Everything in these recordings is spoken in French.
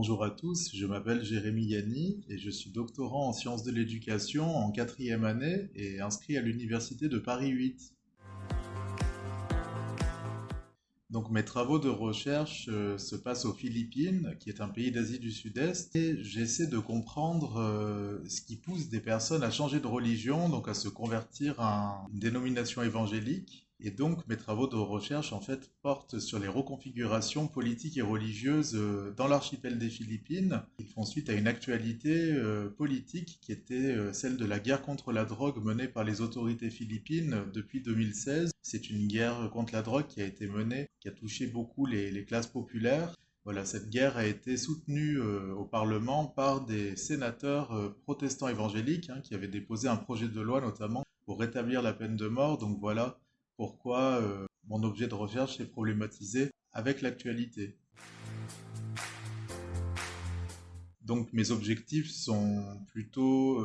Bonjour à tous, je m'appelle Jérémy Yanni et je suis doctorant en sciences de l'éducation en quatrième année et inscrit à l'université de Paris 8. Donc mes travaux de recherche se passent aux Philippines, qui est un pays d'Asie du Sud-Est, et j'essaie de comprendre ce qui pousse des personnes à changer de religion, donc à se convertir à une dénomination évangélique. Et donc mes travaux de recherche en fait portent sur les reconfigurations politiques et religieuses dans l'archipel des Philippines. Ils font suite à une actualité politique qui était celle de la guerre contre la drogue menée par les autorités philippines depuis 2016. C'est une guerre contre la drogue qui a été menée, qui a touché beaucoup les classes populaires. Voilà, cette guerre a été soutenue au Parlement par des sénateurs protestants évangéliques qui avaient déposé un projet de loi notamment pour rétablir la peine de mort. Donc voilà pourquoi mon objet de recherche est problématisé avec l'actualité. Donc mes objectifs sont plutôt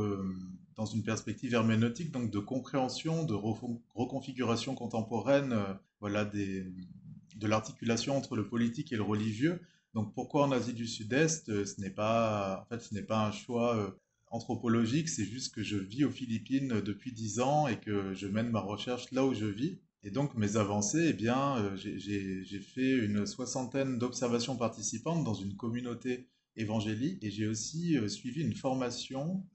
dans une perspective herméneutique, donc de compréhension, de reconfiguration contemporaine, voilà, de l'articulation entre le politique et le religieux. Donc pourquoi en Asie du Sud-Est? Ce n'est pas un choix anthropologique, c'est juste que je vis aux Philippines depuis 10 ans et que je mène ma recherche là où je vis. Et donc mes avancées, eh bien, j'ai fait une soixantaine d'observations participantes dans une communauté évangélique et j'ai aussi suivi une formation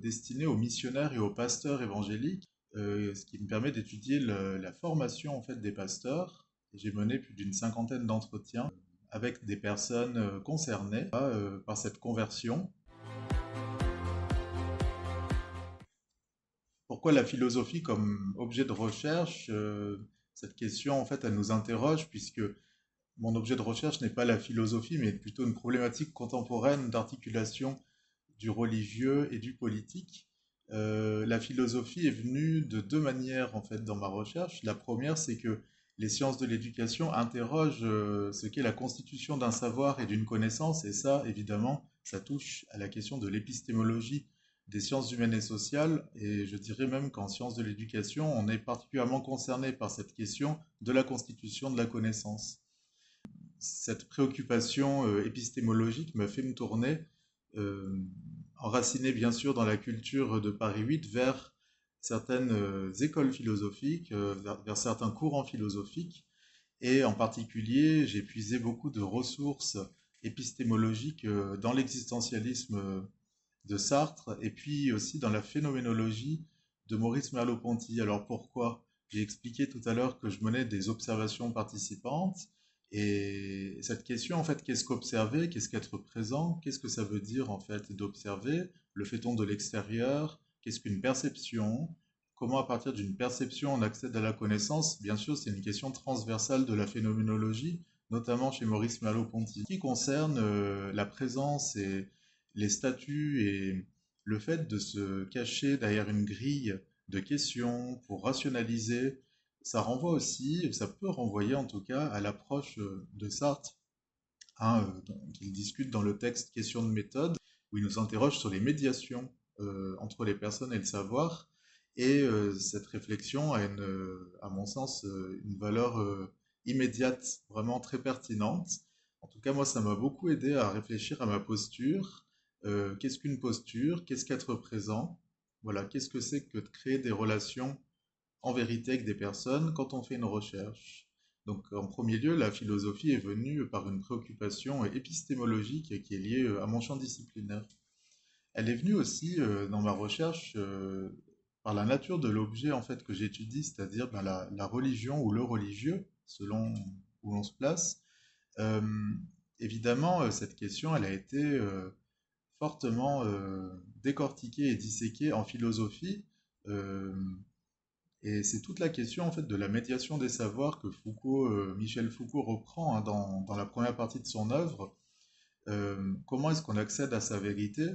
destinée aux missionnaires et aux pasteurs évangéliques, ce qui me permet d'étudier la formation en fait des pasteurs. Et j'ai mené plus d'une cinquantaine d'entretiens avec des personnes concernées par cette conversion. Pourquoi la philosophie comme objet de recherche? Cette question, en fait, elle nous interroge puisque mon objet de recherche n'est pas la philosophie, mais plutôt une problématique contemporaine d'articulation du religieux et du politique. La philosophie est venue de deux manières, en fait, dans ma recherche. La première, c'est que les sciences de l'éducation interrogent ce qu'est la constitution d'un savoir et d'une connaissance, et ça, évidemment, ça touche à la question de l'épistémologie des sciences humaines et sociales, et je dirais même qu'en sciences de l'éducation, on est particulièrement concerné par cette question de la constitution de la connaissance. Cette préoccupation épistémologique me fait me tourner, euh, enraciné bien sûr dans la culture de Paris 8, vers certaines écoles philosophiques, vers certains courants philosophiques, et en particulier, j'ai puisé beaucoup de ressources épistémologiques dans l'existentialisme de Sartre, et puis aussi dans la phénoménologie de Maurice Merleau-Ponty. Alors pourquoi? J'ai expliqué tout à l'heure que je menais des observations participantes, et cette question, en fait, qu'est-ce qu'observer, qu'est-ce qu'être présent, qu'est-ce que ça veut dire, en fait, d'observer, le fait-on de l'extérieur, qu'est-ce qu'une perception, comment à partir d'une perception on accède à la connaissance, bien sûr, c'est une question transversale de la phénoménologie, notamment chez Maurice Merleau-Ponty, qui concerne la présence et les statuts et le fait de se cacher derrière une grille de questions pour rationaliser. Ça renvoie aussi, ça peut renvoyer en tout cas à l'approche de Sartre, qu'il discute dans le texte Question de méthode, où il nous interroge sur les médiations entre les personnes et le savoir. Et cette réflexion a, à mon sens, une valeur immédiate, vraiment très pertinente. En tout cas, moi, ça m'a beaucoup aidé à réfléchir à ma posture. Qu'est-ce qu'une posture? Qu'est-ce qu'être présent? Voilà, qu'est-ce que c'est que de créer des relations en vérité avec des personnes quand on fait une recherche. Donc en premier lieu, la philosophie est venue par une préoccupation épistémologique qui est liée à mon champ disciplinaire. Elle est venue aussi dans ma recherche par la nature de l'objet en fait que j'étudie, c'est-à-dire la religion ou le religieux, selon où l'on se place. Euh, Évidemment, cette question, elle a été fortement décortiquée et disséquée en philosophie. Euh, et c'est toute la question en fait de la médiation des savoirs que Michel Foucault reprend dans la première partie de son œuvre. Comment est-ce qu'on accède à sa vérité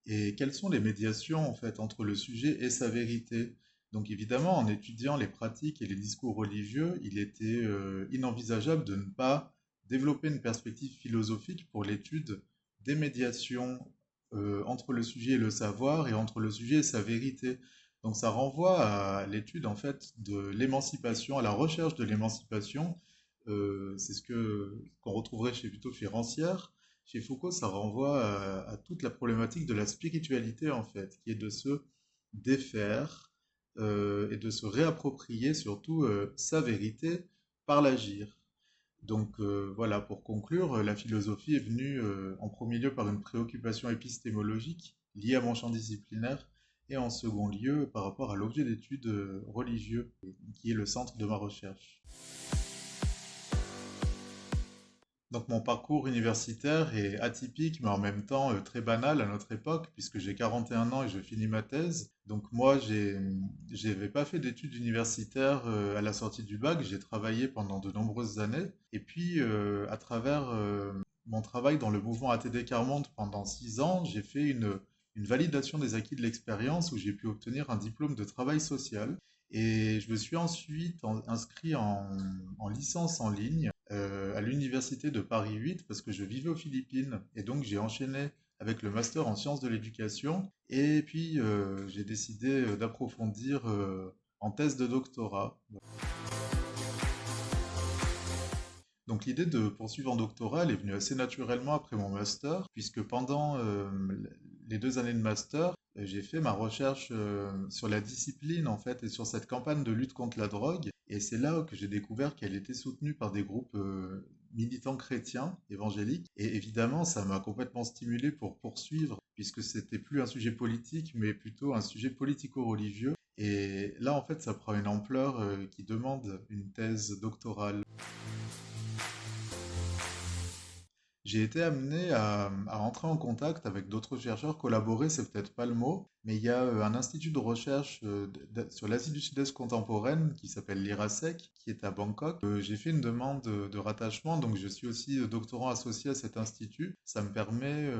et quelles sont les médiations en fait entre le sujet et sa vérité? Donc évidemment, en étudiant les pratiques et les discours religieux, il était inenvisageable de ne pas développer une perspective philosophique pour l'étude des médiations entre le sujet et le savoir et entre le sujet et sa vérité. Donc ça renvoie à l'étude en fait de l'émancipation, à la recherche de l'émancipation. C'est ce qu'on retrouverait chez plutôt chez Rancière. chez Foucault, ça renvoie à toute la problématique de la spiritualité, en fait, qui est de se défaire et de se réapproprier surtout sa vérité par l'agir. Donc voilà, pour conclure, la philosophie est venue en premier lieu par une préoccupation épistémologique liée à mon champ disciplinaire et en second lieu par rapport à l'objet d'étude religieux qui est le centre de ma recherche. Donc mon parcours universitaire est atypique mais en même temps très banal à notre époque puisque j'ai 41 ans et je finis ma thèse. Donc moi j'avais pas fait d'études universitaires à la sortie du bac, j'ai travaillé pendant de nombreuses années et puis à travers mon travail dans le mouvement ATD Carmonde pendant 6 ans, j'ai fait une validation des acquis de l'expérience où j'ai pu obtenir un diplôme de travail social. Et je me suis ensuite inscrit en licence en ligne à l'université de Paris 8 parce que je vivais aux Philippines. Et donc j'ai enchaîné avec le master en sciences de l'éducation. Et puis j'ai décidé d'approfondir en thèse de doctorat. Donc l'idée de poursuivre en doctorat, elle est venue assez naturellement après mon master, puisque pendant les 2 années de master, j'ai fait ma recherche sur la discipline en fait et sur cette campagne de lutte contre la drogue. Et c'est là que j'ai découvert qu'elle était soutenue par des groupes militants chrétiens, évangéliques. Et évidemment, ça m'a complètement stimulé pour poursuivre, puisque c'était plus un sujet politique, mais plutôt un sujet politico-religieux. Et là, en fait, ça prend une ampleur qui demande une thèse doctorale. J'ai été amené à entrer en contact avec d'autres chercheurs, collaborer, c'est peut-être pas le mot, mais il y a un institut de recherche sur l'Asie du Sud-Est contemporaine qui s'appelle l'IRASEC, qui est à Bangkok. J'ai fait une demande de rattachement, donc je suis aussi doctorant associé à cet institut. Ça me permet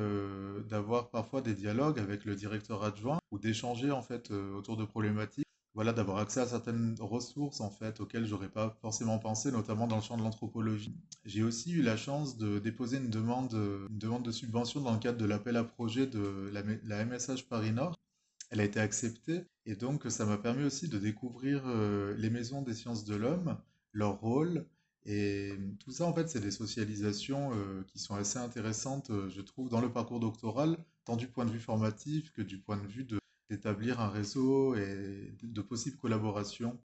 d'avoir parfois des dialogues avec le directeur adjoint ou d'échanger en fait autour de problématiques. Voilà, d'avoir accès à certaines ressources en fait auxquelles j'aurais pas forcément pensé, notamment dans le champ de l'anthropologie. J'ai aussi eu la chance de déposer une demande de subvention dans le cadre de l'appel à projet de la MSH Paris Nord. Elle a été acceptée et donc ça m'a permis aussi de découvrir les maisons des sciences de l'homme, leur rôle et tout ça en fait c'est des socialisations qui sont assez intéressantes je trouve dans le parcours doctoral, tant du point de vue formatif que du point de vue d'établir un réseau et de possibles collaborations.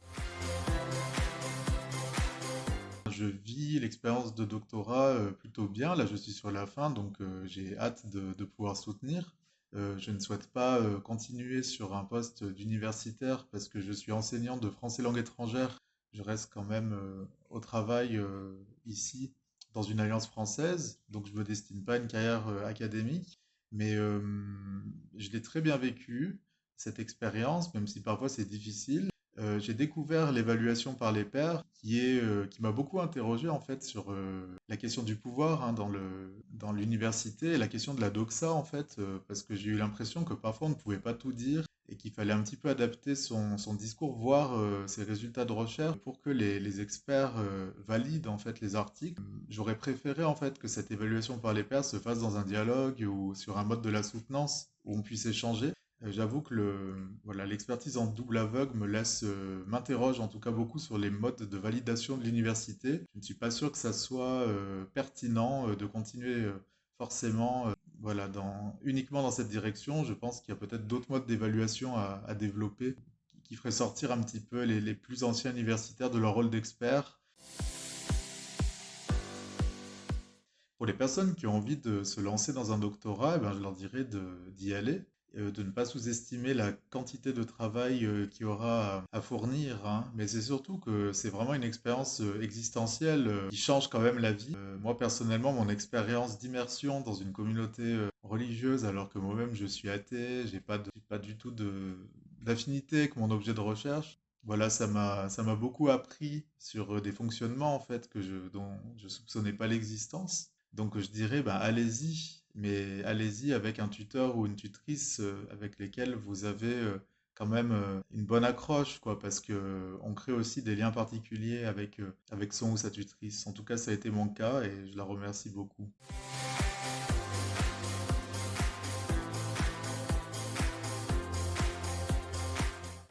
Je vis l'expérience de doctorat plutôt bien. Là, je suis sur la fin, donc j'ai hâte de pouvoir soutenir. Je ne souhaite pas continuer sur un poste d'universitaire parce que je suis enseignant de français langue étrangère. Je reste quand même au travail ici dans une alliance française, donc je ne me destine pas à une carrière académique. Mais je l'ai très bien vécu, cette expérience, même si parfois c'est difficile. J'ai découvert l'évaluation par les pairs qui m'a beaucoup interrogé en fait sur la question du pouvoir hein, dans l'université et la question de la doxa en fait parce que j'ai eu l'impression que parfois on ne pouvait pas tout dire et qu'il fallait un petit peu adapter son discours, voire ses résultats de recherche pour que les experts valident en fait les articles. J'aurais préféré en fait que cette évaluation par les pairs se fasse dans un dialogue ou sur un mode de la soutenance où on puisse échanger. J'avoue que voilà, l'expertise en double aveugle me laisse, m'interroge en tout cas beaucoup sur les modes de validation de l'université. Je ne suis pas sûr que ça soit pertinent de continuer forcément voilà, uniquement dans cette direction. Je pense qu'il y a peut-être d'autres modes d'évaluation à développer qui feraient sortir un petit peu les plus anciens universitaires de leur rôle d'expert. Pour les personnes qui ont envie de se lancer dans un doctorat, eh ben, je leur dirais d'y aller, de ne pas sous-estimer la quantité de travail qu'il y aura à fournir, hein. Mais c'est surtout que c'est vraiment une expérience existentielle qui change quand même la vie. Moi personnellement, mon expérience d'immersion dans une communauté religieuse, alors que moi-même je suis athée, j'ai pas du tout d'affinité avec mon objet de recherche. Voilà, ça m'a beaucoup appris sur des fonctionnements en fait dont je soupçonnais pas l'existence. Donc je dirais, ben, allez-y, mais allez-y avec un tuteur ou une tutrice avec lesquels vous avez quand même une bonne accroche, quoi, parce que on crée aussi des liens particuliers avec son ou sa tutrice. En tout cas, ça a été mon cas et je la remercie beaucoup.